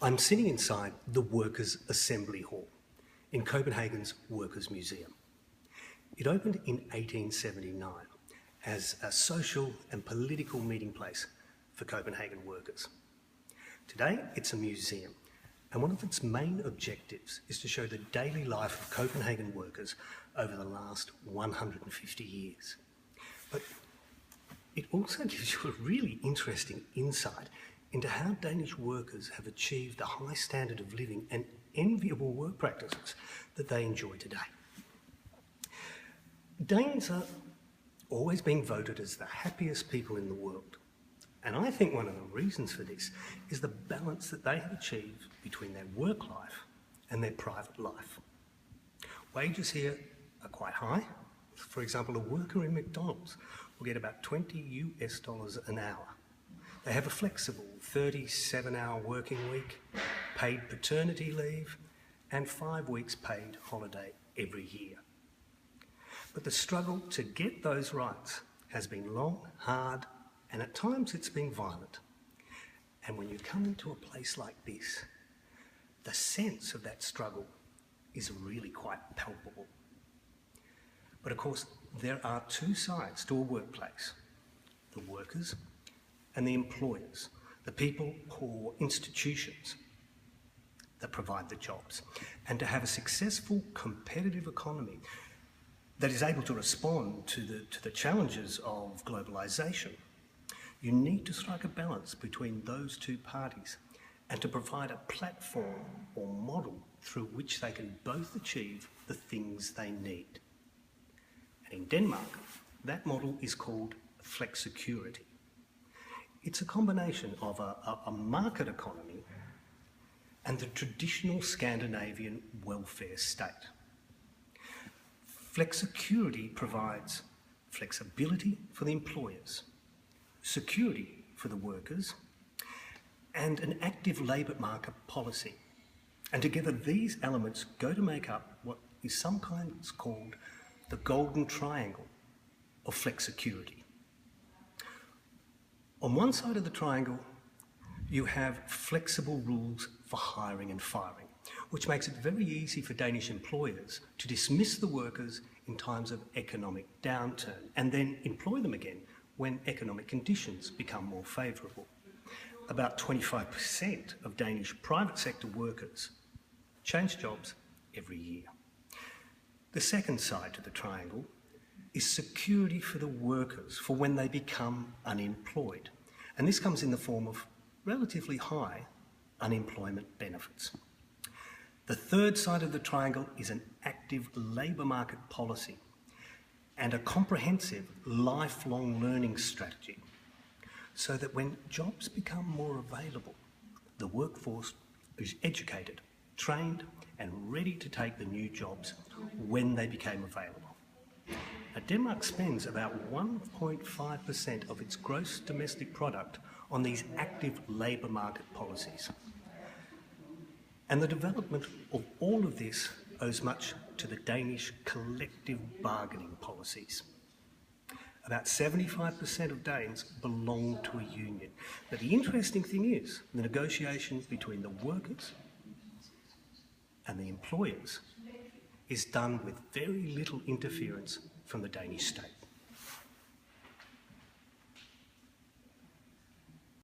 I'm sitting inside the Workers' Assembly Hall in Copenhagen's Workers' Museum. It opened in 1879 as a social and political meeting place for Copenhagen workers. Today, it's a museum, and one of its main objectives is to show the daily life of Copenhagen workers over the last 150 years. But it also gives you a really interesting insight into how Danish workers have achieved the high standard of living and enviable work practices that they enjoy today. Danes are always being voted as the happiest people in the world. And I think one of the reasons for this is the balance that they have achieved between their work life and their private life. Wages here are quite high. For example, a worker in McDonald's will get about $20 an hour. They have a flexible 37-hour working week, paid paternity leave, and 5 weeks paid holiday every year. But the struggle to get those rights has been long, hard, and at times it's been violent. And when you come into a place like this, the sense of that struggle is really quite palpable. But of course, there are two sides to a workplace: the workers and the employers, the people or institutions that provide the jobs. And to have a successful, competitive economy that is able to respond to the challenges of globalisation, you need to strike a balance between those two parties and to provide a platform or model through which they can both achieve the things they need. And in Denmark, that model is called Flexicurity. It's a combination of a market economy and the traditional Scandinavian welfare state. Flexicurity provides flexibility for the employers, security for the workers, and an active labour market policy. And together these elements go to make up what is sometimes called the golden triangle of flexicurity. On one side of the triangle, you have flexible rules for hiring and firing, which makes it very easy for Danish employers to dismiss the workers in times of economic downturn and then employ them again when economic conditions become more favourable. About 25% of Danish private sector workers change jobs every year. The second side to the triangle is security for the workers for when they become unemployed. And this comes in the form of relatively high unemployment benefits. The third side of the triangle is an active labour market policy and a comprehensive lifelong learning strategy, so that when jobs become more available, the workforce is educated, trained and ready to take the new jobs when they became available. Now, Denmark spends about 1.5% of its gross domestic product on these active labour market policies. And the development of all of this owes much to the Danish collective bargaining policies. About 75% of Danes belong to a union. But the interesting thing is, the negotiations between the workers and the employers is done with very little interference from the Danish state.